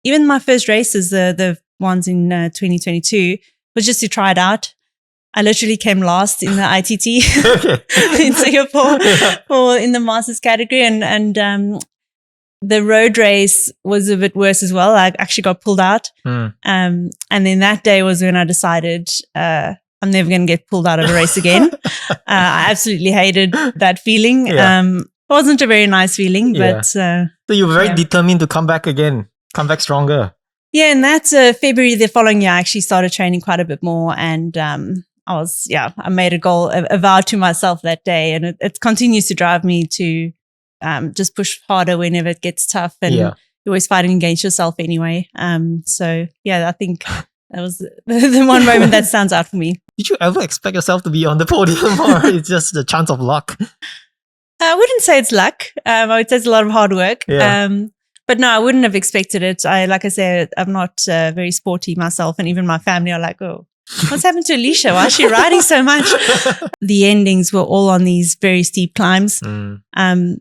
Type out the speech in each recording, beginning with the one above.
even my first races, the ones in 2022, was just to try it out. I literally came last in the ITT in Singapore in the Masters category. And the road race was a bit worse as well. I actually got pulled out. And then that day was when I decided I'm never going to get pulled out of a race again. I absolutely hated that feeling. It wasn't a very nice feeling, but... so you were very determined to come back again, come back stronger. Yeah, and that's February the following year. I actually started training quite a bit more, and I made a goal, a vow to myself that day, and it continues to drive me to just push harder whenever it gets tough, and you're always fighting against yourself anyway. I think that was the one moment that stands out for me. Did you ever expect yourself to be on the podium, or it's just a chance of luck? I wouldn't say it's luck. I would say it's a lot of hard work. But no, I wouldn't have expected it. Like I said, I'm not very sporty myself, and even my family are like, oh, what's happened to Alicia? Why is she riding so much? The endings were all on these very steep climbs.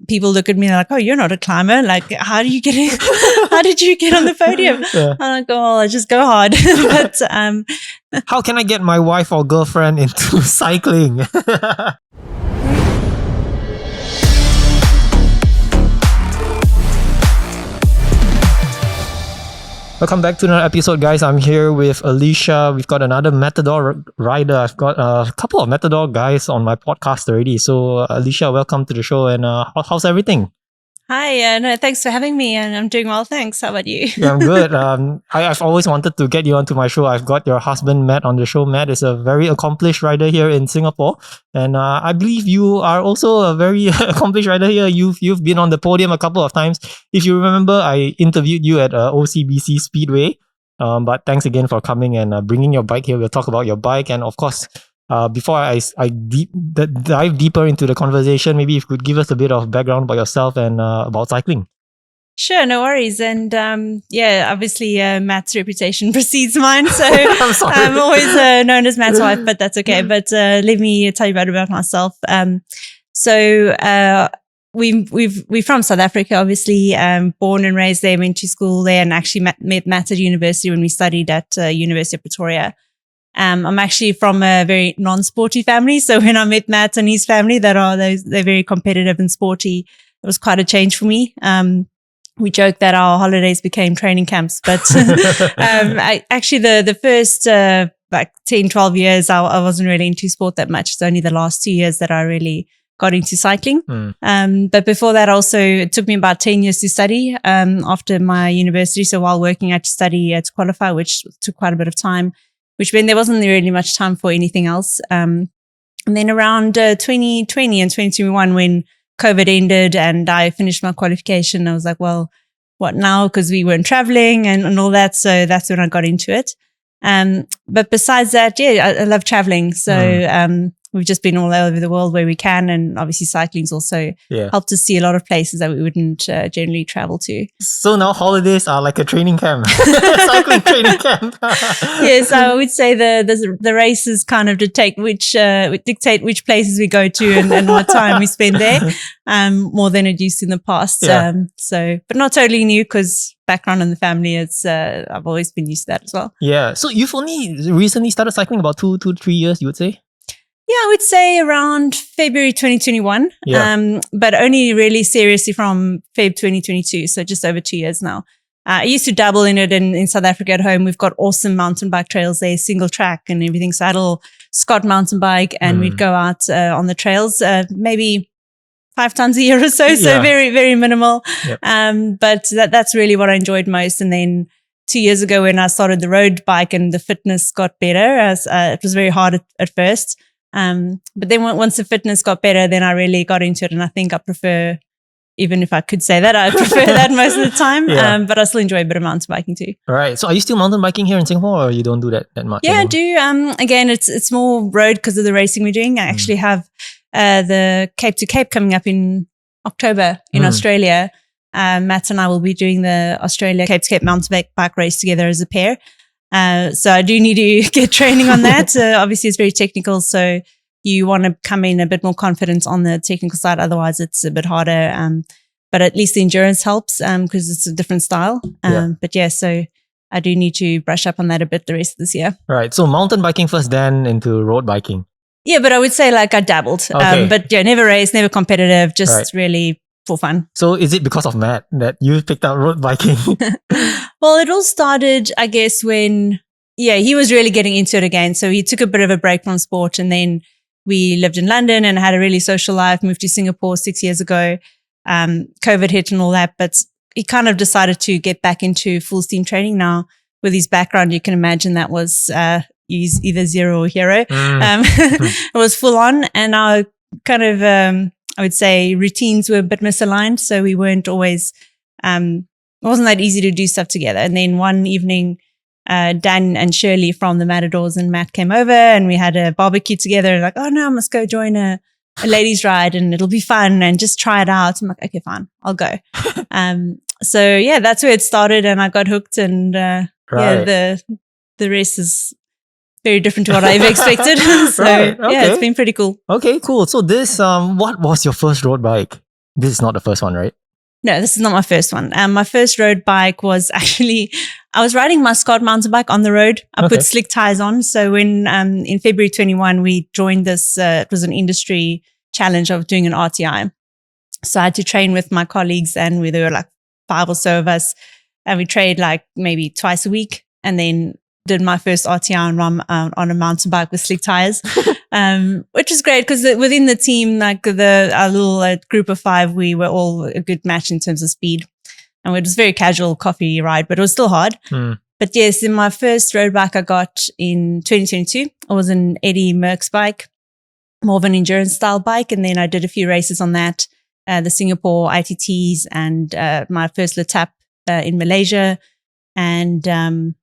People look at me and they're like, oh, you're not a climber. Like, how did you get on the podium? I'm like, oh, I just go hard. But how can I get my wife or girlfriend into cycling? Welcome back to another episode, guys. I'm here with Alicia. We've got another Matador rider. I've got a couple of Matador guys on my podcast already. So, Alicia, welcome to the show. And how's everything? Hi. No, thanks for having me. And I'm doing well, thanks. How about you? Yeah, I'm good. I've always wanted to get you onto my show. I've got your husband, Matt, on the show. Matt is a very accomplished rider here in Singapore. And I believe you are also a very accomplished rider here. You've been on the podium a couple of times. If you remember, I interviewed you at OCBC Speedway. But thanks again for coming and bringing your bike here. We'll talk about your bike. And of course, before I dive deeper into the conversation, maybe if you could give us a bit of background about yourself and about cycling. Sure, no worries. And obviously Matt's reputation precedes mine. So I'm always known as Matt's wife, but that's okay. But let me tell you about myself. We're from South Africa, obviously, born and raised there, went to school there, and actually met Matt at university when we studied at University of Pretoria. I'm actually from a very non-sporty family. So when I met Matt and his family, they're very competitive and sporty, it was quite a change for me. We joke that our holidays became training camps, but the first 10, 12 years, I wasn't really into sport that much. It's only the last 2 years that I really got into cycling. But before that also, it took me about 10 years to study after my university. So while working, I had to study to qualify, which took quite a bit of time, which meant there wasn't really much time for anything else. And then around 2020 and 2021, when COVID ended and I finished my qualification, I was like, well, what now? Because we weren't traveling and all that. So that's when I got into it. But besides that, I love traveling. So we've just been all over the world where we can. And obviously cycling's also helped us see a lot of places that we wouldn't generally travel to. So now holidays are like a training camp, cycling training camp. Yes, I would say the races kind of dictate which places we go to and what time we spend there, more than it used in the past. But not totally new because background in the family, I've always been used to that as well. Yeah. So you've only recently started cycling about 2 to 3 years, you would say? Yeah, I would say around February 2021, but only really seriously from Feb 2022, so just over 2 years now. I used to dabble in it in South Africa at home. We've got awesome mountain bike trails there, single track and everything. Saddle, Scott mountain bike, and we'd go out on the trails maybe 5 times a year or so, so very, very minimal. But that's really what I enjoyed most. And then 2 years ago when I started the road bike and the fitness got better, it was very hard at first. But then once the fitness got better, then I really got into it. And I think I prefer, even if I could say that, I prefer that most of the time. But I still enjoy a bit of mountain biking too. Right. So are you still mountain biking here in Singapore, or you don't do that much? Yeah, anymore? I do. Again, it's more road because of the racing we're doing. I actually have the Cape to Cape coming up in October in Australia. Matt and I will be doing the Australia Cape to Cape mountain bike race together as a pair. So I do need to get training on that. Obviously it's very technical, so you want to come in a bit more confident on the technical side. Otherwise it's a bit harder. but at least the endurance helps because it's a different style. But yeah, so I do need to brush up on that a bit the rest of this year. Right. So mountain biking first, then into road biking. Yeah, but I would say like I dabbled. Okay. But yeah, never raced, never competitive, just really for fun. So is it because of Matt that you picked up road biking? Well, it all started, I guess, when, he was really getting into it again. So he took a bit of a break from sport, and then we lived in London and had a really social life, moved to Singapore 6 years ago. COVID hit and all that, but he kind of decided to get back into full steam training now. With his background, you can imagine that was he's either zero or hero. It was full on, and our kind of I would say routines were a bit misaligned, so we weren't always. It wasn't that easy to do stuff together. And then one evening, Dan and Shirley from the Matadors and Matt came over, and we had a barbecue together. And like, oh no, I must go join a ladies' ride, and it'll be fun, and just try it out. I'm like, okay, fine, I'll go. So yeah, that's where it started, and I got hooked, and the rest is very different to what I ever expected. So yeah, it's been pretty cool. Okay, cool. So this, what was your first road bike? This is not the first one, right? No, this is not my first one. My first road bike was actually, I was riding my Scott mountain bike on the road. I put slick tires on. So when in February 21, we joined this, it was an industry challenge of doing an RTI. So I had to train with my colleagues, and there were like 5 or so of us, and we trained like maybe twice a week, and then did my first RTI on a mountain bike with slick tires, which is great because within the team, like our little group of 5, we were all a good match in terms of speed. And it was a very casual coffee ride, but it was still hard. But yes, in my first road bike I got in 2022, it was an Eddie Merckx bike, more of an endurance style bike. And then I did a few races on that, the Singapore ITTs and my first Le Tap in Malaysia. And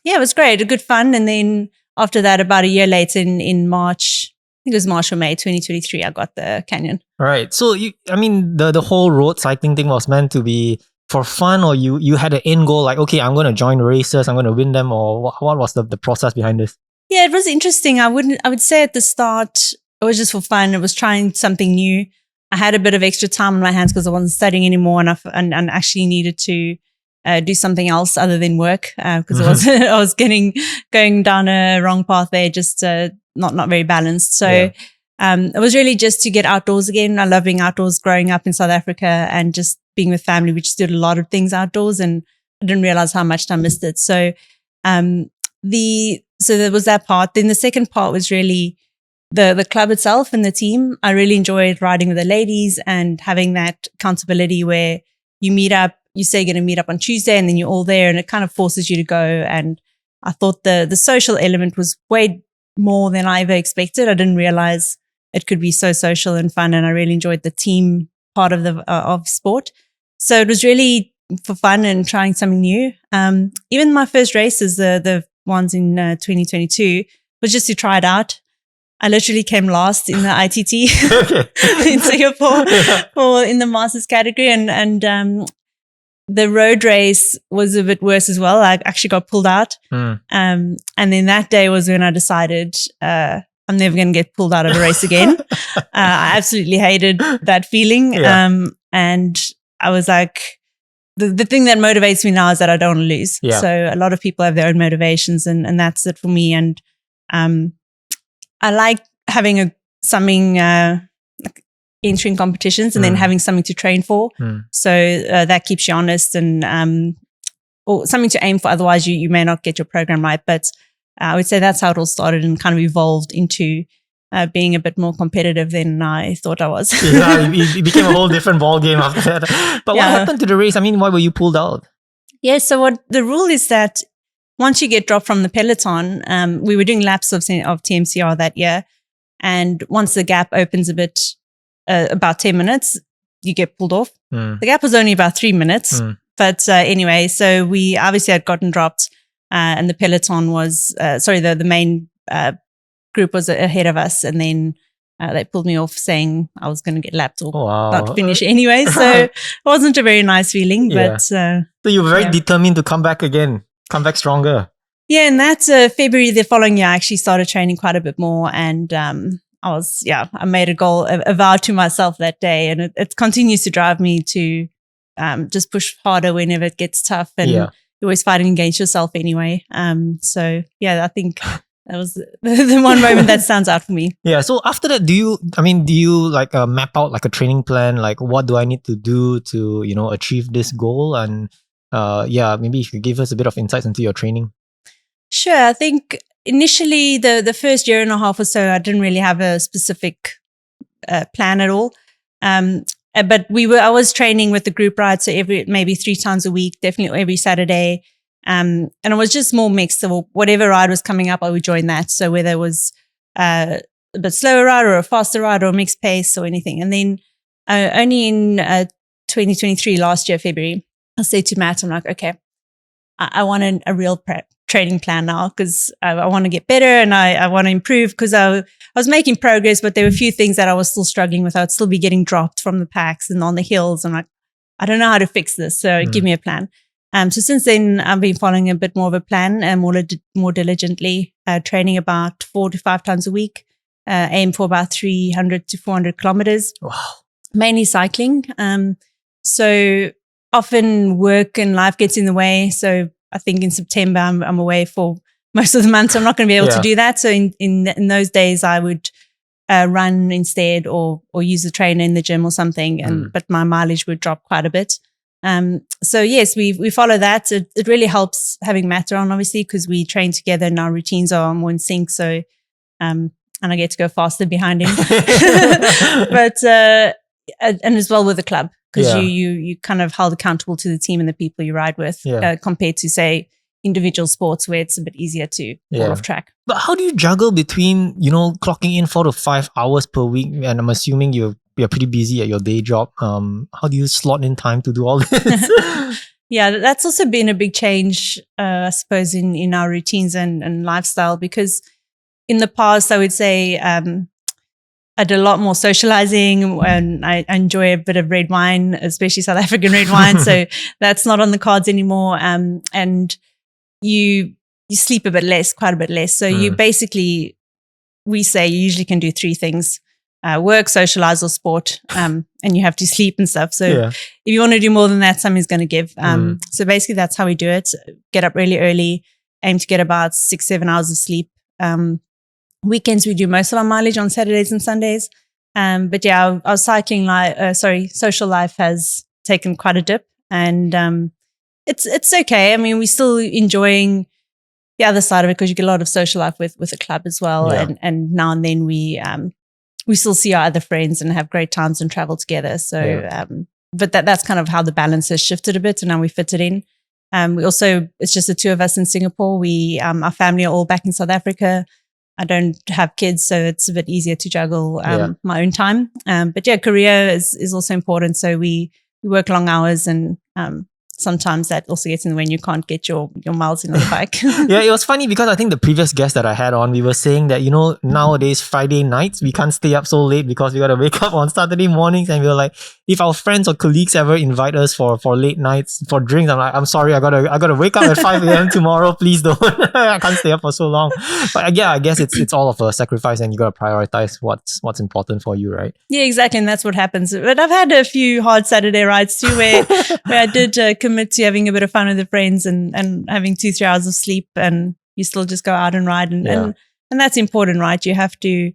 it was great, a good fun. And then after that, about a year later in March, I think it was March or May 2023, I got the Canyon. All right. So the whole road cycling thing was meant to be for fun, or you had an end goal like, okay, I'm going to join races, I'm going to win them, or what was the process behind this? Yeah, it was interesting. I would say at the start, it was just for fun. It was trying something new. I had a bit of extra time on my hands because I wasn't studying anymore, and actually needed to do something else other than work because I was going down a wrong path there, just not very balanced. So it was really just to get outdoors again. I love being outdoors. Growing up in South Africa and just being with family, we just did a lot of things outdoors, and I didn't realize how much I missed it. So so there was that part. Then the second part was really the club itself and the team. I really enjoyed riding with the ladies and having that accountability where you meet up. You say you're going to meet up on Tuesday, and then you're all there, and it kind of forces you to go. And I thought the social element was way more than I ever expected. I didn't realize it could be so social and fun, and I really enjoyed the team part of of sport. So it was really for fun and trying something new. Even my first races, the ones in 2022, was just to try it out. I literally came last in the ITT in Singapore or in the Masters category, and the road race was a bit worse as well. I actually got pulled out. And then that day was when I decided I'm never going to get pulled out of a race again. I absolutely hated that feeling. And I was like, the thing that motivates me now is that I don't want to lose. So a lot of people have their own motivations, and that's it for me. And I like having something like entering competitions and then having something to train for. So that keeps you honest and or something to aim for. Otherwise, you may not get your program right. But I would say that's how it all started and kind of evolved into being a bit more competitive than I thought I was. It became a whole different ball game after that. But what happened to the race? I mean, why were you pulled out? Yeah, so what the rule is that once you get dropped from the peloton, we were doing laps of TMCR that year. And once the gap opens a bit, about 10 minutes, you get pulled off. The gap was only about 3 minutes. But anyway, so we obviously had gotten dropped and the peloton was, the main group was ahead of us. And then they pulled me off saying I was going to get lapped or not finish anyway. So it wasn't a very nice feeling. But so you were very determined to come back again, come back stronger. Yeah, and that's February the following year, I actually started training quite a bit more. And I made a vow to myself that day, and it continues to drive me to just push harder whenever it gets tough, and you're always fighting against yourself anyway. So yeah, I think that was the one moment that stands out for me. Yeah. So after that, do you like map out like a training plan? Like, what do I need to do to, achieve this goal? And maybe you could give us a bit of insights into your training. Sure. I think initially the first year and a half or so, I didn't really have a specific plan at all. But I was training with the group ride, so maybe 3 times a week, definitely every Saturday. And it was just more mixed. So whatever ride was coming up, I would join that. So whether it was a bit slower ride or a faster ride or a mixed pace or anything. And then only in 2023, last year, February, I said to Matt, I'm like, okay, I want a real training plan now, because I want to get better and I want to improve, because I was making progress, but there were a few things that I was still struggling with. I would still be getting dropped from the packs and on the hills. I'm like, I don't know how to fix this. So give me a plan. So since then, I've been following a bit more of a plan and more diligently, training about 4 to 5 times a week, aim for about 300 to 400 kilometers. Wow. Mainly cycling. So often work and life gets in the way. So I think in September, I'm away for most of the month. So I'm not going to be able to do that. So in those days, I would run instead or use a trainer in the gym or something. But my mileage would drop quite a bit. So yes, we follow that. It really helps having Matt around, obviously, because we train together and our routines are more in sync. So, and I get to go faster behind him, but, and as well with the club, because you kind of held accountable to the team and the people you ride with, compared to, say, individual sports where it's a bit easier to fall off track. But how do you juggle between, clocking in 4 to 5 hours per week? And I'm assuming you're pretty busy at your day job. How do you slot in time to do all this? Yeah, that's also been a big change, I suppose, in our routines and lifestyle, because in the past, I would say I did a lot more socializing, and I enjoy a bit of red wine, especially South African red wine. So that's not on the cards anymore. And you sleep quite a bit less. So you basically, we say you usually can do 3 things: work, socialize, or sport. And you have to sleep and stuff. So if you want to do more than that, something's going to give. So basically that's how we do it. Get up really early, aim to get about 6-7 hours of sleep. Weekends, we do most of our mileage on Saturdays and Sundays. But yeah, our social life has taken quite a dip, and it's okay. I mean, we're still enjoying the other side of it, because you get a lot of social life with the club as well. And now and then we still see our other friends and have great times and travel together. So, but that's kind of how the balance has shifted a bit, and now we fit it in. It's just the 2 of us in Singapore. Our family are all back in South Africa. I don't have kids, so it's a bit easier to juggle my own time. But yeah, career is also important. So we work long hours, and sometimes that also gets in the way and you can't get your miles in on the bike. Yeah, it was funny because I think the previous guest that I had on, we were saying that, nowadays, Friday nights, we can't stay up so late because we got to wake up on Saturday mornings. And we were like, if our friends or colleagues ever invite us for late nights, for drinks, I'm like, I'm sorry, I gotta wake up at 5 a.m. tomorrow. Please don't. I can't stay up for so long. But yeah, I guess it's all of a sacrifice, and you got to prioritize what's important for you, right? Yeah, exactly. And that's what happens. But I've had a few hard Saturday rides too, where I did commit to having a bit of fun with the friends and having 2-3 hours of sleep, and you still just go out and ride, and that's important, right? You have to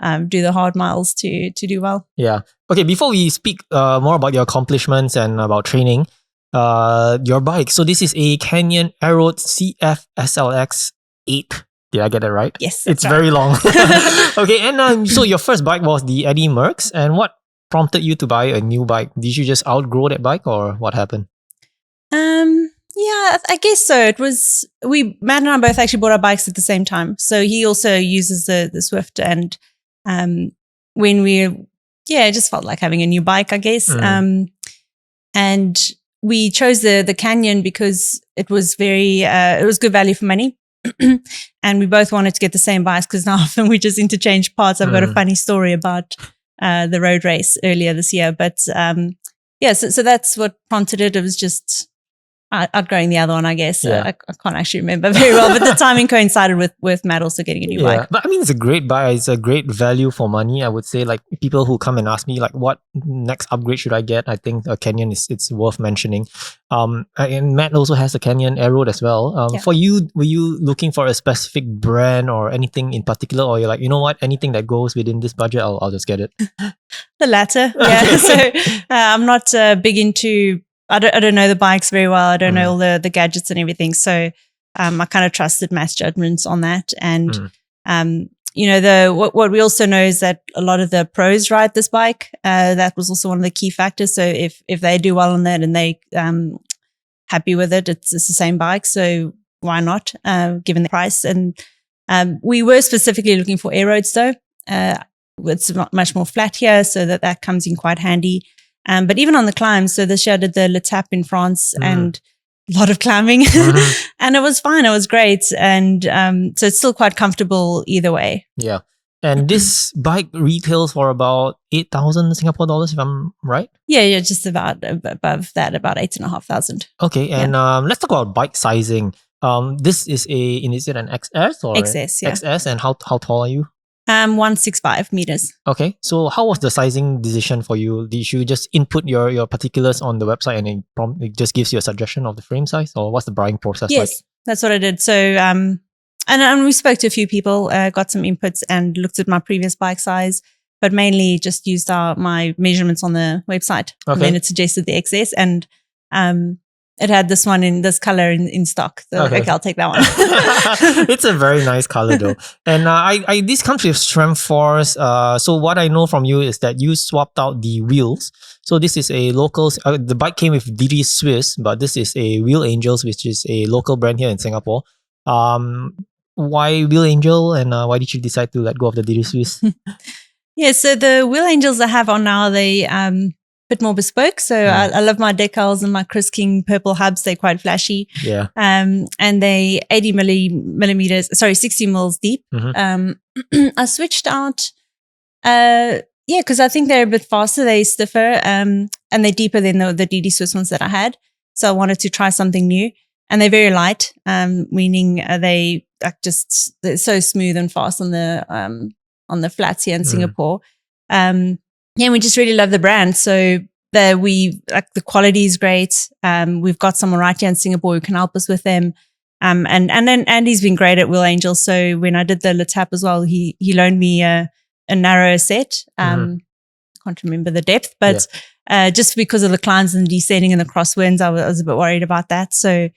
do the hard miles to do well. Yeah. Okay, before we speak more about your accomplishments and about training, your bike. So this is a Canyon Aeroad CF SLX 8. Did I get that right? Yes. It's right. very long. Okay, and so your first bike was the Eddie Merckx, and what prompted you to buy a new bike? Did you just outgrow that bike, or what happened? Yeah, I guess so. It was, Matt and I both actually bought our bikes at the same time. So he also uses the Swift, and when it just felt like having a new bike, I guess. And we chose the Canyon because it was it was good value for money. And we both wanted to get the same bikes, because now often we just interchange parts. I've got a funny story about the road race earlier this year. But so that's what prompted it. It was just outgrowing the other one, I guess. Yeah. I can't actually remember very well, but the timing coincided with Matt also getting a new bike. But I mean, it's a great bike. It's a great value for money. I would say, like, people who come and ask me, like, what next upgrade should I get? I think a Canyon it's worth mentioning. And Matt also has a Canyon Aeroad as well. For you, were you looking for a specific brand or anything in particular, or you're like, you know what, anything that goes within this budget, I'll just get it? The latter, yeah. So I'm not big into. I don't know the bikes very well. I don't know all the gadgets and everything. So I kind of trusted Matt's judgments on that. And what we also know is that a lot of the pros ride this bike. That was also one of the key factors. So if they do well on that and they happy with it, it's the same bike. So why not? Given the price. And we were specifically looking for Aeroads though. It's much more flat here, so that comes in quite handy. But even on the climbs, so this year I did the L'Etape in France and a lot of climbing and it was fine. It was great. And so it's still quite comfortable either way. Yeah. And this bike retails for about 8,000 Singapore dollars, if I'm right? Yeah, just about above that, about 8,500. Okay. And let's talk about bike sizing. This is is it an XS or XS, yeah. XS, and how tall are you? 165 meters. Okay. So how was the sizing decision for you? Did you just input your particulars on the website and it just gives you a suggestion of the frame size, or what's the buying process like? Yes, that's what I did. So, and we spoke to a few people, got some inputs and looked at my previous bike size, but mainly just used my measurements on the website. Okay. And then it suggested the XS and it had this one in this color in stock. So okay, I'll take that one. It's a very nice color though. And this comes with Strength Force. So what I know from you is that you swapped out the wheels. So this is a local, the bike came with DD Swiss, but this is a Wheel Angels, which is a local brand here in Singapore. Why Wheel Angel, and why did you decide to let go of the DD Swiss? Yeah, so the Wheel Angels I have on now, they bit more bespoke. So I love my decals and my Chris King purple hubs. They're quite flashy. Yeah. And they 60 mils deep. I switched out, because I think they're a bit faster. They're stiffer, and they're deeper than the DD Swiss ones that I had. So I wanted to try something new, and they're very light, meaning they're so smooth and fast on the flats here in Singapore. Yeah, we just really love the brand. So the quality is great. We've got someone right here in Singapore who can help us with them. And then Andy's been great at Wheel Angel. So when I did the L'Etape as well, he loaned me a narrow set. I can't remember the depth, but just because of the climbs and the descending and the crosswinds, I was a bit worried about that. So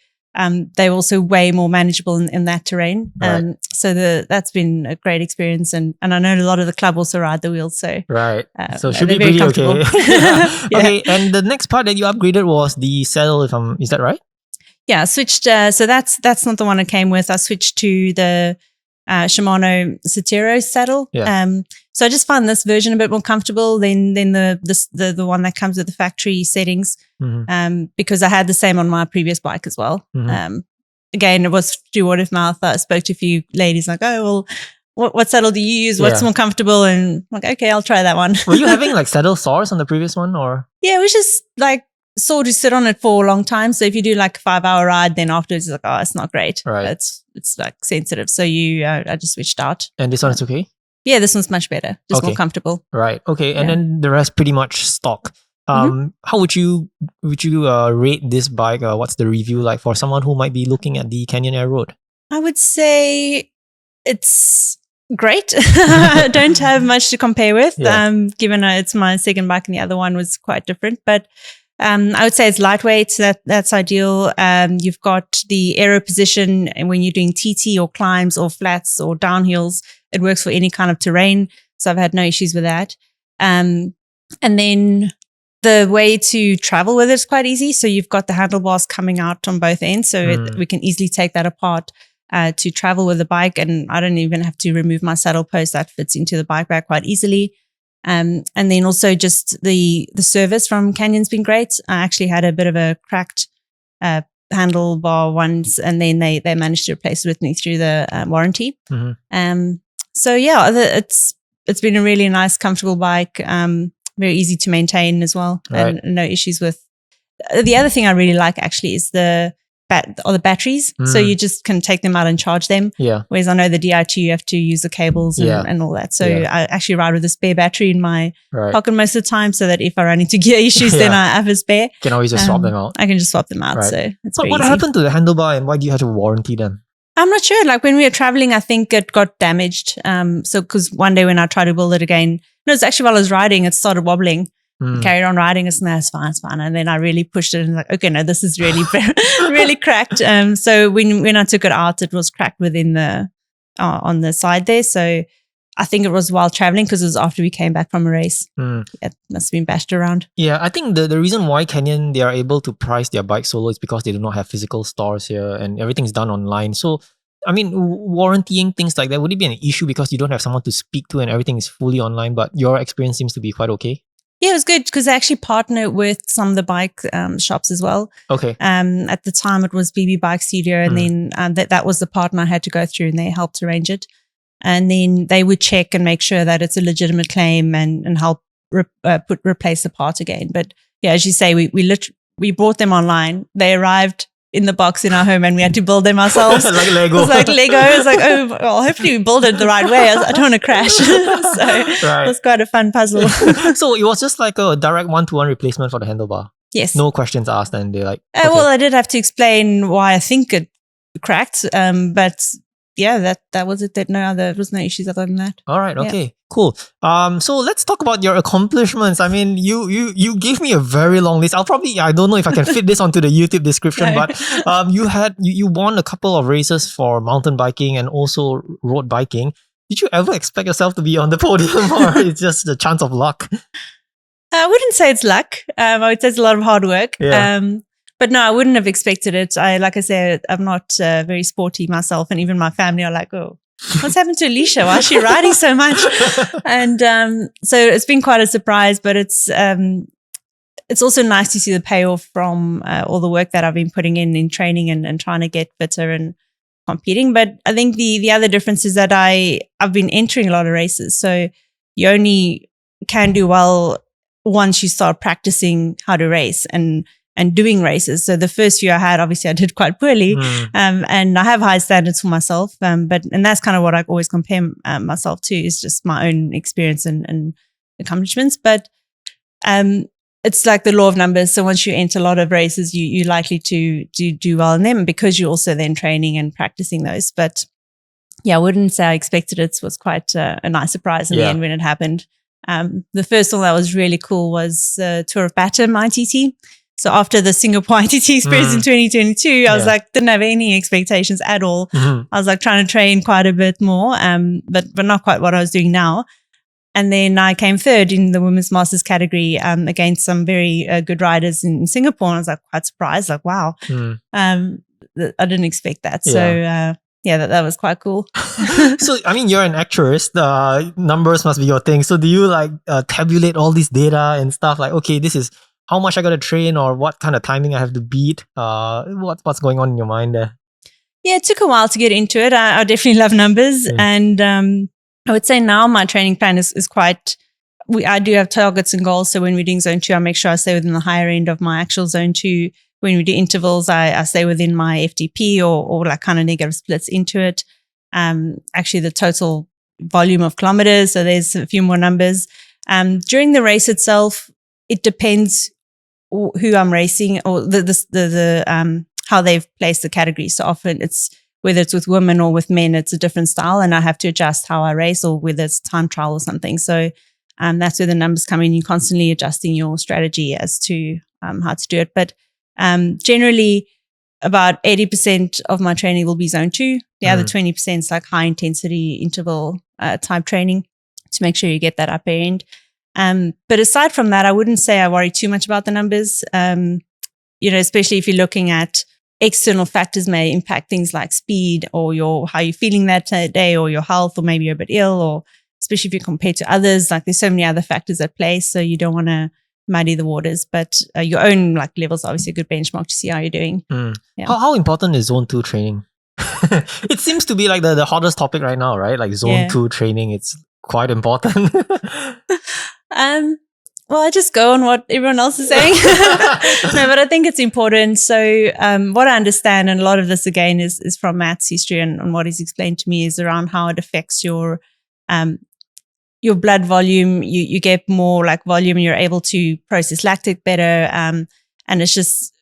they're also way more manageable in that terrain. Right. So that's been a great experience. And I know a lot of the club also ride the wheels. So right. So should be pretty okay. Okay. And the next part that you upgraded was the saddle, is that right? Yeah, I switched. So that's not the one I came with. I switched to the Shimano Satiro saddle. Yeah. So I just find this version a bit more comfortable than the one that comes with the factory settings. Because I had the same on my previous bike as well. Again, it was through word of mouth. I spoke to a few ladies like, oh, well, what saddle do you use? What's more comfortable? And I'm like, okay, I'll try that one. Were you having like saddle sores on the previous one, or? Yeah, it was just like sore to sit on it for a long time. So if you do like a 5-hour ride, then afterwards it's like, oh, it's not great. Right. It's like sensitive. So I just switched out. And this one is okay? Yeah, this one's much better. Just more comfortable. Right. Okay. And then the rest pretty much stock. How would you rate this bike? What's the review like for someone who might be looking at the Canyon Aeroad? I would say it's great. I don't have much to compare with, given it's my second bike and the other one was quite different. But I would say it's lightweight. That's ideal. You've got the aero position, and when you're doing TT or climbs or flats or downhills, it works for any kind of terrain. So I've had no issues with that. And then the way to travel with it is quite easy. So you've got the handlebars coming out on both ends. So we can easily take that apart to travel with the bike. And I don't even have to remove my saddle post. That fits into the bike bag quite easily. And then also just the service from Canyon's been great. I actually had a bit of a cracked handlebar once, and then they managed to replace it with me through the warranty. So yeah, it's been a really nice, comfortable bike. Very easy to maintain as well, and no issues with the other thing I really like actually is the batteries. So you just can take them out and charge them. Yeah. Whereas I know the Di2 you have to use the cables and all that. So I actually ride with a spare battery in my pocket most of the time, so that if I run into gear issues, then I have a spare. You can always just swap them out. I can just swap them out. Right. So it's But what happened to the handlebar, and why do you have to warranty them? I'm not sure. Like when we were traveling, I think it got damaged. So because one day when I tried to build it again, no, it's actually while I was riding, it started wobbling. I carried on riding. It's fine. And then I really pushed it and like, okay, no, this is really, really cracked. So when I took it out, it was cracked within on the side there. So I think it was while traveling, because it was after we came back from a race. It must have been bashed around. Yeah, I think the reason why Canyon, they are able to price their bike solo is because they do not have physical stores here and everything's done online. So, I mean, warrantying things like that, would it be an issue because you don't have someone to speak to and everything is fully online, but your experience seems to be quite okay? Yeah, it was good because I actually partnered with some of the bike shops as well. Okay. At the time, it was BB Bike Studio, and then that was the partner I had to go through, and they helped arrange it. And then they would check and make sure that it's a legitimate claim and help replace the part again. But yeah, as you say, we bought them online. They arrived in the box in our home, and we had to build them ourselves. Like Lego. It was like Lego. It was like, oh, well, hopefully we build it the right way. I don't want to crash. So it was quite a fun puzzle. So it was just like a direct 1-to-1 replacement for the handlebar. Yes. No questions asked, and they're like, okay. Well, I did have to explain why I think it cracked. But yeah, that was it. There was no issues other than that. All right. Okay. Cool. So let's talk about your accomplishments. I mean, you gave me a very long list. I don't know if I can fit this onto the YouTube description, but you won a couple of races for mountain biking and also road biking. Did you ever expect yourself to be on the podium, or it's just the chance of luck? I wouldn't say it's luck. I would say it's a lot of hard work. Yeah. But no, I wouldn't have expected it. Like I said, I'm not very sporty myself, and even my family are like, oh, what's happened to Alicia? Why is she riding so much? And so it's been quite a surprise, but it's also nice to see the payoff from all the work that I've been putting in training and trying to get fitter and competing. But I think the other difference is that I've been entering a lot of races. So you only can do well once you start practicing how to race and doing races. So the first year I had, obviously I did quite poorly. And I have high standards for myself. And that's kind of what I always compare myself to, is just my own experience and accomplishments. But it's like the law of numbers. So once you enter a lot of races, you're likely to do well in them, because you're also then training and practicing those. But yeah, I wouldn't say I expected it. It was quite a nice surprise in the end when it happened. The first one that was really cool was Tour of Batam ITT. So after the Singapore ITT experience in 2022, I was like, didn't have any expectations at all. I was like trying to train quite a bit more, but not quite what I was doing now. And then I came third in the women's masters category against some very good riders in Singapore. And I was like quite surprised, like, wow. I didn't expect that. So that was quite cool. So, I mean, you're an actress. Numbers must be your thing. So do you like tabulate all this data and stuff? Like, okay, this is how much I got to train, or what kind of timing I have to beat? What's going on in your mind there? Yeah, it took a while to get into it. I definitely love numbers. And I would say now my training plan is quite, I do have targets and goals. So when we're doing zone 2, I make sure I stay within the higher end of my actual zone 2. When we do intervals, I stay within my FTP or like kind of negative splits into it. Actually, the total volume of kilometers. So there's a few more numbers. During the race itself, it depends who I'm racing or how they've placed the category. So often it's, whether it's with women or with men, it's a different style, and I have to adjust how I race, or whether it's time trial or something. So that's where the numbers come in. You're constantly adjusting your strategy as to how to do it. But generally, about 80% of my training will be zone 2. The other 20% is like high intensity interval type training to make sure you get that upper end. But aside from that, I wouldn't say I worry too much about the numbers. Especially if you're looking at external factors may impact things like speed or how you're feeling that day, or your health, or maybe you're a bit ill, or especially if you compare to others, like there's so many other factors at play. So you don't want to muddy the waters, but your own like levels are obviously a good benchmark to see how you're doing. Yeah. How important is zone 2 training? It seems to be like the hottest topic right now, right? Like zone 2 training, it's quite important. Well, I just go on what everyone else is saying. No, but I think it's important. So what I understand, and a lot of this again is from Matt's history and what he's explained to me, is around how it affects your blood volume. You get more like volume, and you're able to process lactate better. And it's just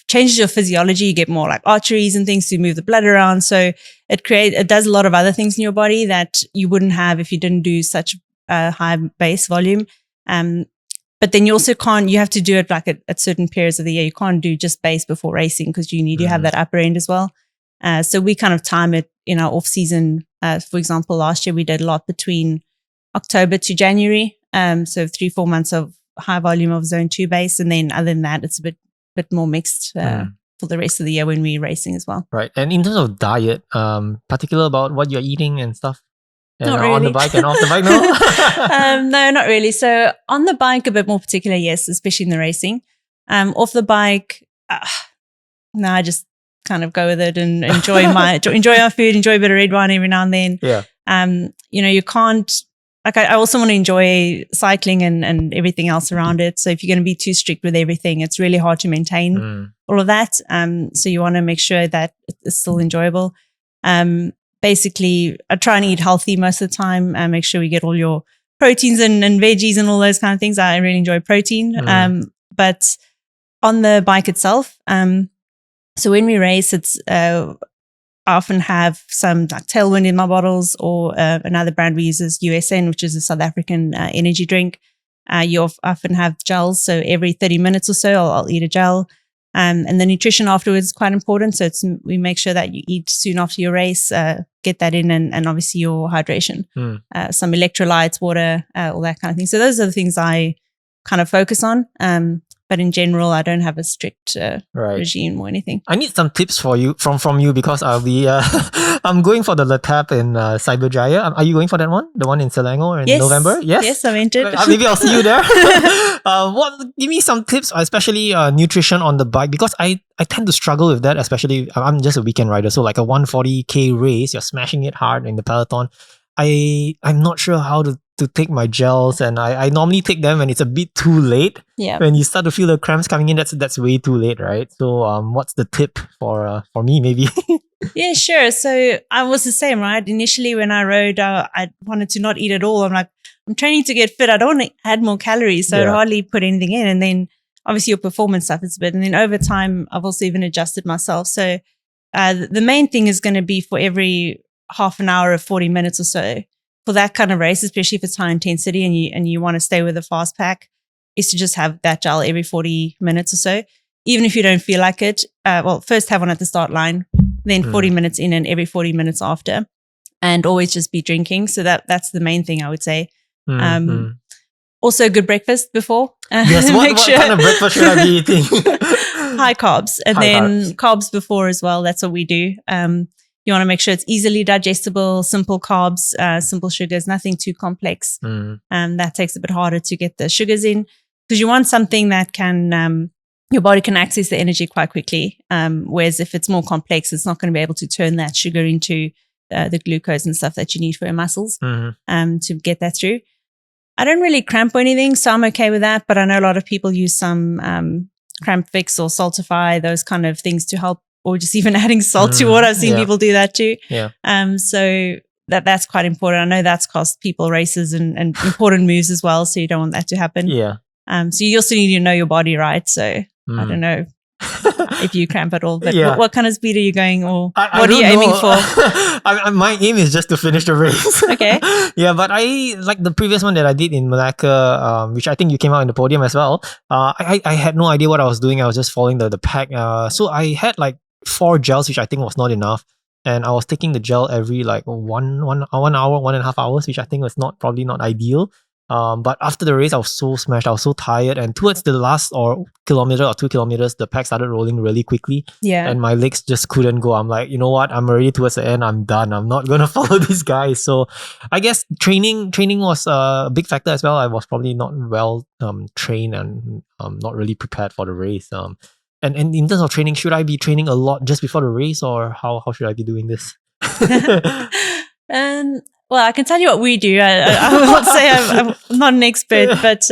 changes your physiology. You get more like arteries and things to move the blood around. So it does a lot of other things in your body that you wouldn't have if you didn't do such high base volume. But then you also you have to do it like at certain periods of the year. You can't do just base before racing because you need to have that upper end as well. So we kind of time it in our off season. For example, last year we did a lot between October to January. So 3-4 months of high volume of zone 2 base. And then other than that, it's a bit more mixed for the rest of the year when we're racing as well. Right. And in terms of diet, particular about what you're eating and stuff? And not really. On the bike and off the bike, no? No, not really. So on the bike, a bit more particular, yes, especially in the racing. Off the bike, no, I just kind of go with it and enjoy my food, enjoy a bit of red wine every now and then. Yeah. You can't, like I also want to enjoy cycling and everything else around it. So if you're going to be too strict with everything, it's really hard to maintain all of that. So you want to make sure that it's still enjoyable. Basically, I try and eat healthy most of the time and make sure we get all your proteins and veggies and all those kind of things. I really enjoy protein. But on the bike itself, so when we race, it's I often have some like Tailwind in my bottles, or another brand we use is USN, which is a South African energy drink. You often have gels. So every 30 minutes or so, I'll eat a gel. And the nutrition afterwards is quite important. So we make sure that you eat soon after your race, get that in, and obviously your hydration, some electrolytes, water, all that kind of thing. So those are the things I kind of focus on. But in general, I don't have a strict regime or anything. I need some tips for you from you, because I'll be I'm going for the Le Tap in Cyberjaya. Are you going for that one? The one in Selangor in November? Yes, I'm entered. Maybe I'll see you there. Give me some tips, especially nutrition on the bike, because I tend to struggle with that. Especially, I'm just a weekend rider, so like a 140k race, you're smashing it hard in the peloton. I'm not sure how to take my gels, and I normally take them when it's a bit too late. Yeah. When you start to feel the cramps coming in, that's way too late, right? So what's the tip for me maybe? Yeah, sure. So I was the same, right? Initially when I rode, I wanted to not eat at all. I'm like, I'm training to get fit. I don't want to add more calories, so I'd hardly put anything in. And then obviously your performance suffers a bit. And then over time, I've also even adjusted myself. So the main thing is going to be for every half an hour or 40 minutes or so, for that kind of race, especially if it's high intensity and you want to stay with a fast pack, is to just have that gel every 40 minutes or so. Even if you don't feel like it, first have one at the start line, then 40 minutes in and every 40 minutes after, and always just be drinking. So that's the main thing I would say. Also, good breakfast before. Yes, what kind of breakfast should I be eating? High carbs, and then carbs before as well. That's what we do. You want to make sure it's easily digestible, simple carbs, simple sugars, nothing too complex. That takes a bit harder to get the sugars in, because you want something that can, your body can access the energy quite quickly. Whereas if it's more complex, it's not going to be able to turn that sugar into the glucose and stuff that you need for your muscles to get that through. I don't really cramp or anything, so I'm okay with that. But I know a lot of people use some cramp fix or saltify, those kind of things to help, or just even adding salt to water. I've seen people do that too. Yeah. So that's quite important. I know that's cost people races and important moves as well. So you don't want that to happen. Yeah. So you also need to know your body, right? So I don't know if you cramp at all, but what kind of speed are you going, or what are you aiming for? My aim is just to finish the race. Okay. Yeah, but I like the previous one that I did in Malacca, which I think you came out in the podium as well. I had no idea what I was doing. I was just following the pack. So I had like 4 gels, which I think was not enough. And I was taking the gel every like 1 hour, 1.5 hours, which I think was probably not ideal. But after the race, I was so smashed. I was so tired. And towards the last kilometer or 2 kilometers, the pack started rolling really quickly. Yeah. And my legs just couldn't go. I'm like, you know what? I'm already towards the end. I'm done. I'm not going to follow these guys. So I guess training was a big factor as well. I was probably not well trained and not really prepared for the race. And in terms of training, should I be training a lot just before the race, or how should I be doing this? Well, I can tell you what we do. I won't say I'm not an expert, but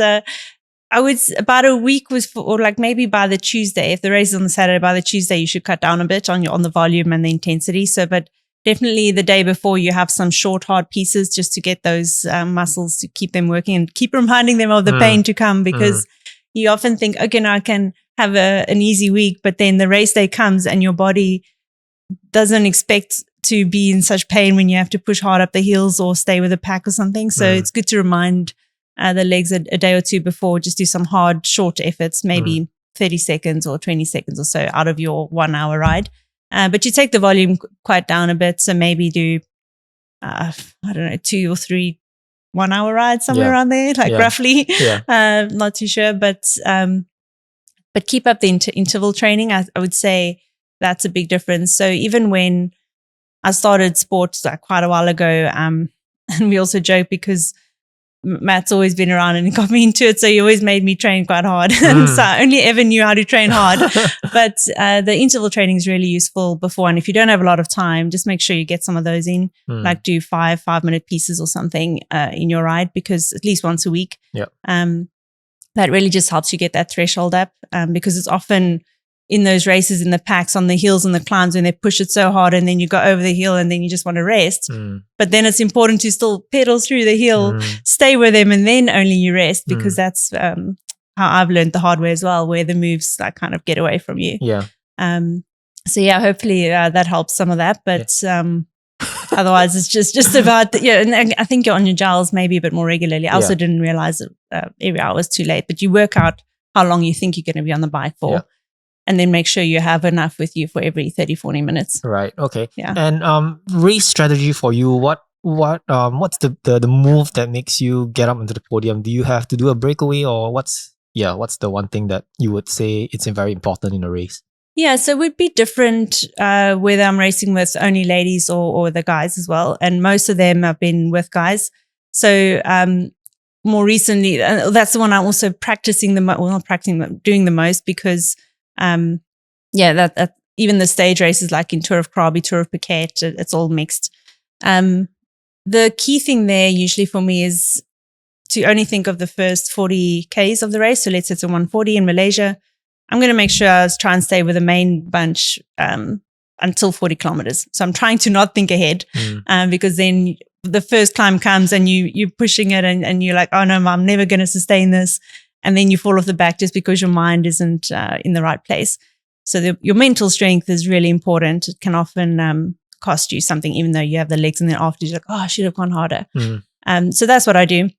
about a week or like maybe by the Tuesday. If the race is on the Saturday, by the Tuesday you should cut down a bit on the volume and the intensity. So, but definitely the day before you have some short, hard pieces just to get those muscles to keep them working and keep reminding them of the pain to come, because you often think, okay, now I can have an easy week, but then the race day comes and your body doesn't expect to be in such pain when you have to push hard up the heels or stay with a pack or something. So it's good to remind the legs a day or two before, just do some hard, short efforts, maybe 30 seconds or 20 seconds or so out of your 1 hour ride. But you take the volume quite down a bit. So maybe do, I don't know, 2 or 3 1 hour rides, somewhere around there, like roughly. Not too sure, but keep up the interval training. I would say that's a big difference. So even when I started sports like quite a while ago, and we also joke because Matt's always been around and got me into it. So he always made me train quite hard. So I only ever knew how to train hard. But the interval training is really useful before. And if you don't have a lot of time, just make sure you get some of those in, like do 5-minute pieces or something in your ride, because at least once a week. That really just helps you get that threshold up, because it's often in those races in the packs on the hills and the climbs when they push it so hard and then you go over the hill and then you just want to rest. But then it's important to still pedal through the hill, stay with them, and then only you rest, because that's how I've learned the hard way as well, where the moves like kind of get away from you. So hopefully that helps some of that. But otherwise it's just about, and I think you're on your gels maybe a bit more regularly. I also didn't realize that every hour was too late, but you work out how long you think you're going to be on the bike for. And then make sure you have enough with you for every 30-40 minutes. Right. Okay. And race strategy for you, what's the move that makes you get up onto the podium? Do you have to do a breakaway, or what's the one thing that you would say it's very important in a race? Yeah, so it would be different whether I'm racing with only ladies or the guys as well. And most of them have been with guys. So more recently, that's the one I'm also practicing not practicing, but doing the most, because that even the stage races like in Tour of Krabi, Tour of Phuket, it's all mixed. The key thing there usually for me is to only think of the first 40 Ks of the race. So let's say it's a 140 in Malaysia. I'm going to make sure I try and stay with the main bunch until 40 kilometers. So I'm trying to not think ahead, because then the first climb comes and you're pushing it and you're like, oh no, I'm never going to sustain this. And then you fall off the back just because your mind isn't in the right place. So your mental strength is really important. It can often cost you something, even though you have the legs, and then after you're like, oh, I should have gone harder. So that's what I do.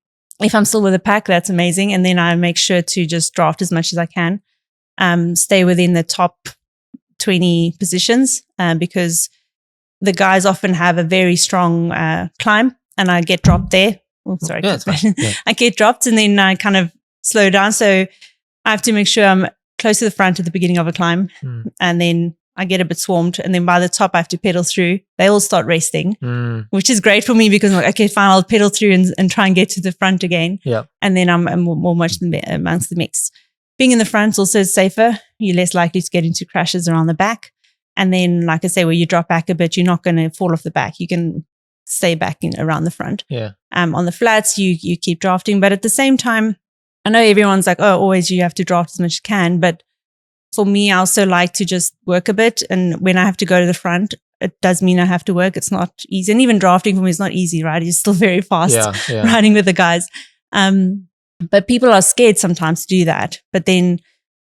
If I'm still with a pack, that's amazing. And then I make sure to just draft as much as I can. Stay within the top 20 positions, because the guys often have a very strong climb, and I get dropped there. Oh, sorry. I get dropped and then I kind of slow down. So I have to make sure I'm close to the front at the beginning of a climb, and then I get a bit swarmed, and then by the top I have to pedal through. They all start resting, which is great for me, because I'm like, okay, fine, I'll pedal through and try and get to the front again. And then I'm more much amongst the mix. Being in the front also is safer. You're less likely to get into crashes around the back. And then, like I say, where you drop back a bit, you're not going to fall off the back. You can stay back around the front. On the flats, you keep drafting, but at the same time, I know everyone's like, oh, always you have to draft as much as you can. But for me, I also like to just work a bit. And when I have to go to the front, it does mean I have to work. It's not easy. And even drafting for me is not easy, right? It's still very fast riding with the guys. But people are scared sometimes to do that. But then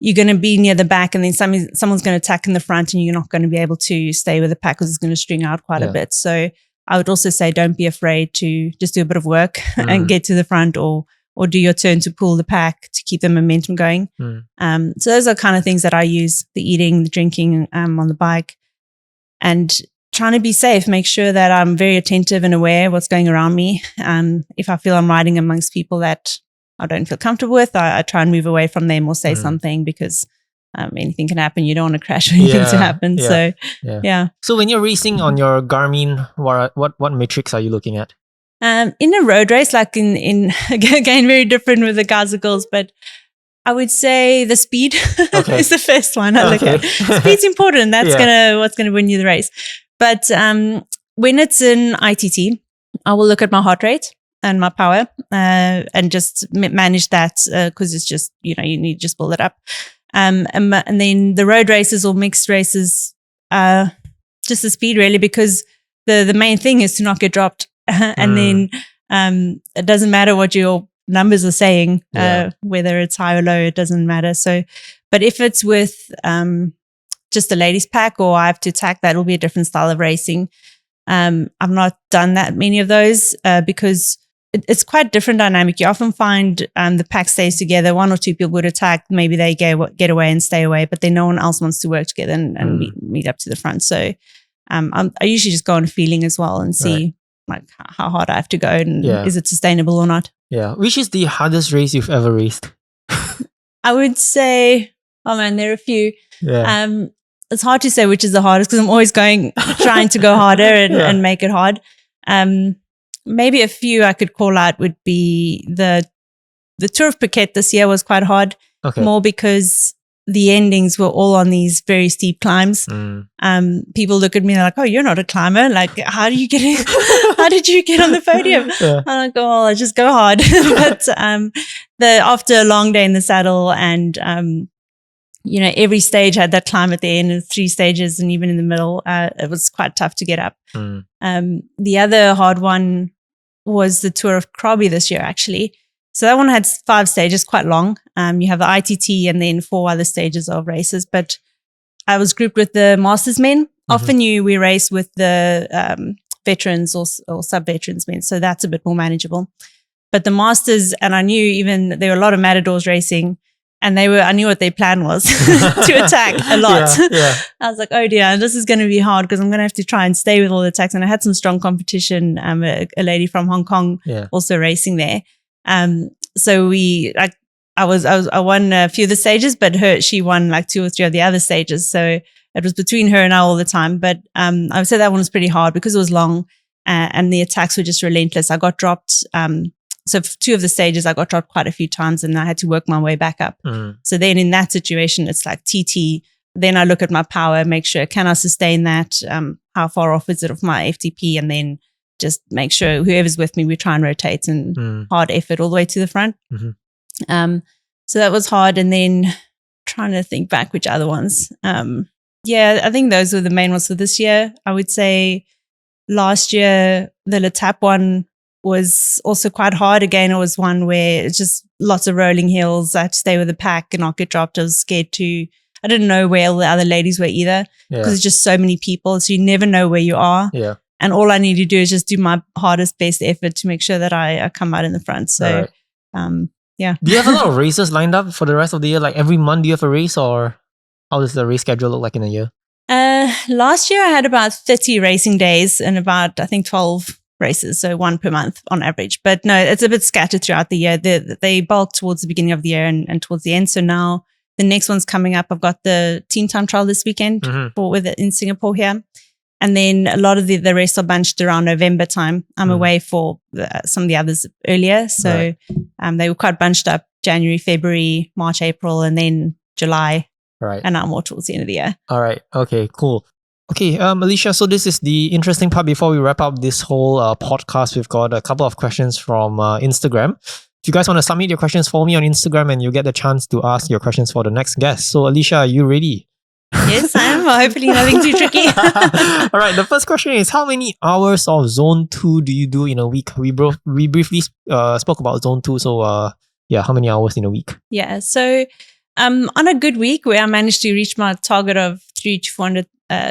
you're going to be near the back, and then someone's going to attack in the front, and you're not going to be able to stay with the pack because it's going to string out quite a bit. So I would also say don't be afraid to just do a bit of work and get to the front, or do your turn to pull the pack to keep the momentum going. So those are kind of things that I use: the eating, the drinking on the bike, and trying to be safe. Make sure that I'm very attentive and aware of what's going around me. If I feel I'm riding amongst people that I don't feel comfortable with, I try and move away from them or say something, because anything can happen. You don't want to crash or anything to happen. So when you're racing on your Garmin, what metrics are you looking at? In a road race, like in again, very different with the guys and girls, but I would say the speed is the first one I look at. Speed's important. That's what's gonna win you the race. But when it's in ITT, I will look at my heart rate. and my power, and just manage that because it's just, you need to just build it up. And then the road races or mixed races, just the speed really, because the main thing is to not get dropped. And then it doesn't matter what your numbers are saying, whether it's high or low, it doesn't matter. So, but if it's with just the ladies pack or I have to attack, that'll be a different style of racing. I've not done that many of those because it's quite different dynamic. You often find the pack stays together. One or two people would attack. Maybe they get away and stay away, but then no one else wants to work together and meet up to the front. So I usually just go on feeling as well and see like how hard I have to go and is it sustainable or not. Yeah. Which is the hardest race you've ever raced? I would say, oh man, there are a few. Yeah. It's hard to say which is the hardest because I'm always trying to go harder and make it hard. Maybe a few I could call out would be the Tour of Phuket this year was quite hard. Okay. More because the endings were all on these very steep climbs. People look at me and they're like, "Oh, you're not a climber. Like, how did you get on the podium?" I'm like, "Oh, I just go hard." But after a long day in the saddle and every stage had that climb at the end of 3 stages, and even in the middle, it was quite tough to get up. The other hard one was the Tour of Krabi this year, actually. So that one had 5 stages, quite long. You have the ITT and then 4 other stages of races. But I was grouped with the Masters men. Often we race with the veterans or sub-veterans men, so that's a bit more manageable. But the Masters, and I knew even there were a lot of matadors racing, and I knew what their plan was to attack a lot. I was like, oh dear, this is going to be hard because I'm going to have to try and stay with all the attacks. And I had some strong competition. A lady from Hong Kong also racing there. So I won a few of the stages, but she won like 2 or 3 of the other stages. So it was between her and I all the time. But I would say that one was pretty hard because it was long and the attacks were just relentless. I got dropped. So for 2 of the stages, I got dropped quite a few times and I had to work my way back up. So then in that situation, it's like TT. Then I look at my power, make sure, can I sustain that? How far off is it of my FTP? And then just make sure whoever's with me, we try and rotate and hard effort all the way to the front. So that was hard. And then trying to think back which other ones. I think those were the main ones for this year. I would say last year, the Le Tap one was also quite hard. Again, it was one where it's just lots of rolling hills. I had to stay with the pack and not get dropped. I was scared I didn't know where all the other ladies were either because it's just so many people. So you never know where you are. And all I need to do is just do my hardest, best effort to make sure that I come out in the front. So, Do you have a lot of races lined up for the rest of the year? Like every month, do you have a race, or how does the race schedule look like in a year? Last year I had about 30 racing days and about, I think, 12 races. So 1 per month on average. But no, it's a bit scattered throughout the year. They bulk towards the beginning of the year and towards the end. So now the next one's coming up. I've got the Team Time Trial this weekend in Singapore here. And then a lot of the rest are bunched around November time. I'm away for some of the others earlier. So they were quite bunched up January, February, March, April, and then July. Right. And now more towards the end of the year. All right. Okay, cool. Okay, Alicia, so this is the interesting part before we wrap up this whole podcast. We've got a couple of questions from Instagram. If you guys want to submit your questions for me on Instagram and you get the chance to ask your questions for the next guest. So Alicia, are you ready? Yes, I am. Hopefully nothing too tricky. All right. The first question is, how many hours of Zone 2 do you do in a week? We briefly spoke about Zone 2. So how many hours in a week? Yeah. So on a good week where I managed to reach my target of 300 to 400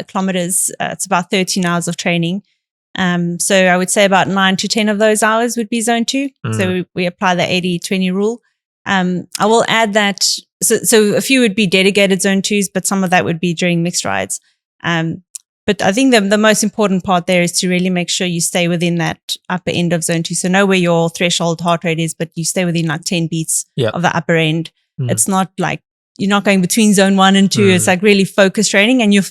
kilometers, it's about 13 hours of training. So I would say about 9 to 10 of those hours would be Zone 2. So we apply the 80-20 rule. I will add that. So a few would be dedicated Zone 2s, but some of that would be during mixed rides. But I think the most important part there is to really make sure you stay within that upper end of Zone 2. So know where your threshold heart rate is, but you stay within like 10 beats of the upper end. It's not like you're not going between Zone 1 and 2. It's like really focused training. And I'm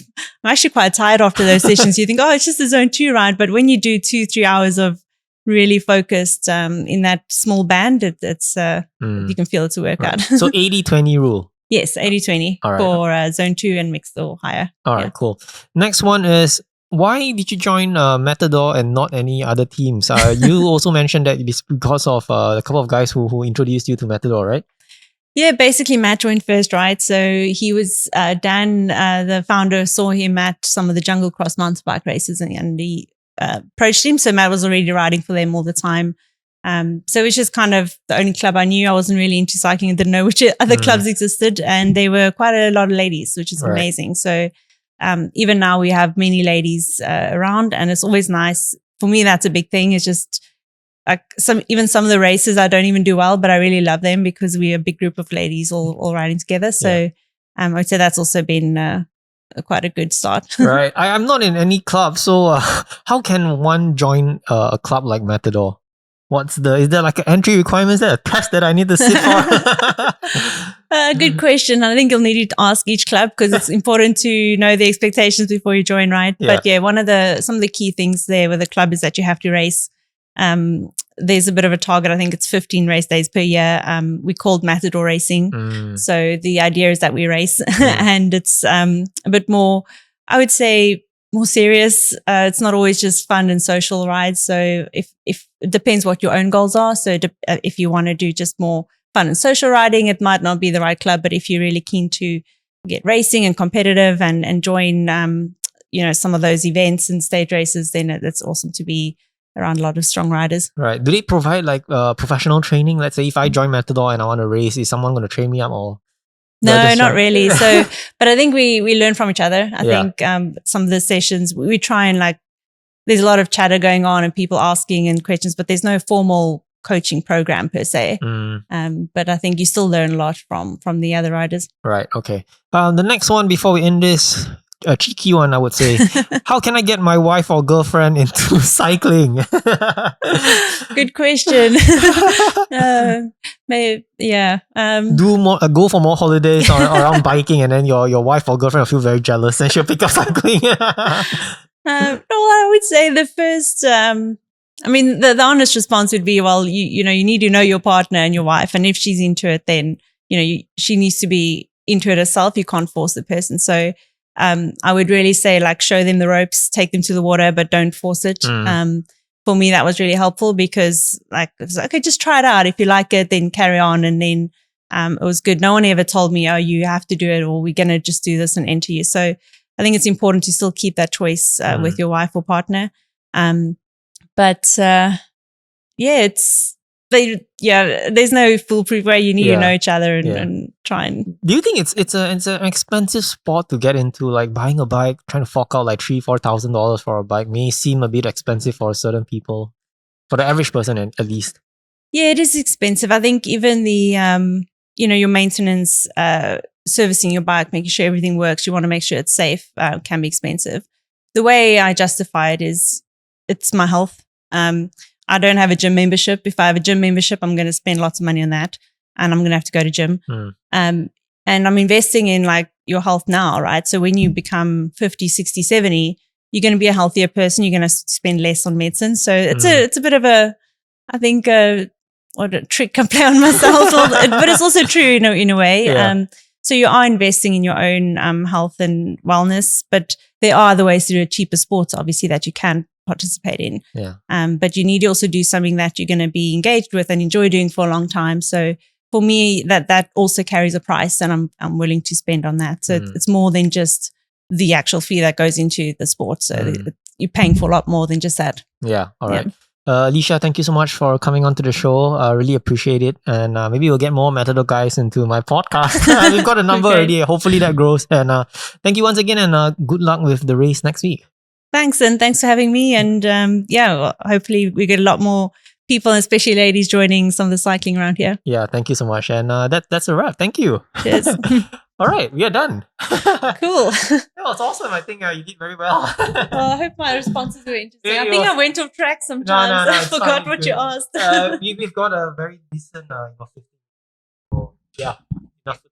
actually quite tired after those sessions. You think, oh, it's just a Zone 2 ride. But when you do 2-3 hours of really focused in that small band, it's you can feel it's a workout. Right. So 80-20 rule. Yes, 80-20 for Zone 2 and mixed or higher. All right, cool. Next one is, why did you join Matador and not any other teams? You also mentioned that it's because of a couple of guys who introduced you to Matador, right? Yeah, basically Matt joined first, right? So he was, Dan, the founder, saw him at some of the Jungle Cross mountain bike races and he approached him. So Matt was already riding for them all the time. So it was just kind of the only club I knew. I wasn't really into cycling and didn't know which other clubs existed. And there were quite a lot of ladies, which is amazing. So even now we have many ladies around and it's always nice. For me, that's a big thing. It's just like some of the races I don't even do well, but I really love them because we're a big group of ladies all riding together. So I would say that's also been quite a good start. Right. I'm not in any club. So how can one join a club like Matador? Is there like an entry requirement? Is there a test that I need to sit for? Good question. I think you'll need to ask each club because it's important to know the expectations before you join, right? Yeah. But yeah, some of the key things there with the club is that you have to race. There's a bit of a target. I think it's 15 race days per year. We called Matador racing. So the idea is that we race and it's a bit more, I would say, more serious. It's not always just fun and social rides. So if it depends what your own goals are. So if you want to do just more fun and social riding, it might not be the right club. But if you're really keen to get racing and competitive and join, some of those events and stage races, then it's awesome to be around a lot of strong riders. Right. Do they provide like professional training? Let's say if I join Matador and I want to race, is someone going to train me up or? No, not really. So, but I think we learn from each other. I think some of the sessions we try and there's a lot of chatter going on and people asking and questions, but there's no formal coaching program per se. But I think you still learn a lot from the other riders. Right. Okay. The next one before we end this, a cheeky one, I would say. How can I get my wife or girlfriend into cycling? Good question. Maybe, yeah. Go for more holidays around biking, and then your wife or girlfriend will feel very jealous, and she'll pick up cycling. I would say the first. The honest response would be, well, you need to know your partner and your wife, and if she's into it, then she needs to be into it herself. You can't force the person. So. I would really say show them the ropes, take them to the water, but don't force it. For me, that was really helpful because it was okay, just try it out. If you like it, then carry on. And then it was good. No one ever told me, oh, you have to do it or we're going to just do this and enter you. So I think it's important to still keep that choice with your wife or partner. There's no foolproof way. You need to know each other and try and. Do you think it's an expensive sport to get into? Like buying a bike, trying to fork out like $3,000-$4,000 for a bike may seem a bit expensive for certain people, for the average person at least. Yeah, it is expensive. I think even the your maintenance, servicing your bike, making sure everything works. You want to make sure it's safe. Can be expensive. The way I justify it is, it's my health. I don't have a gym membership. If I have a gym membership, I'm going to spend lots of money on that and I'm going to have to go to gym. And I'm investing in your health now, right? So when you become 50, 60, 70, you're going to be a healthier person. You're going to spend less on medicine. So it's a bit of a trick I play on myself, but it's also true in a way. Yeah. So you are investing in your own health and wellness, but there are other ways to do cheaper sports, obviously, that you can participate in. But you need to also do something that you're going to be engaged with and enjoy doing for a long time. So for me, that also carries a price, and I'm willing to spend on that. So it's more than just the actual fee that goes into the sport. So you're paying for a lot more than just that. Yeah. All right. Alicia, thank you so much for coming on to the show. I really appreciate it. And maybe we'll get more Matador guys into my podcast. We've got a number already. Hopefully that grows. And thank you once again, and good luck with the race next week. Thanks, and thanks for having me. And hopefully we get a lot more people, especially ladies, joining some of the cycling around here. Yeah, thank you so much. And that's a wrap. Thank you. Cheers. All right, we are done. Cool. Yeah, it's awesome. I think you did very well. Well, I hope my responses were interesting. I think I went off track sometimes. No, I forgot what you asked. We've got a very decent 15. So yeah, enough.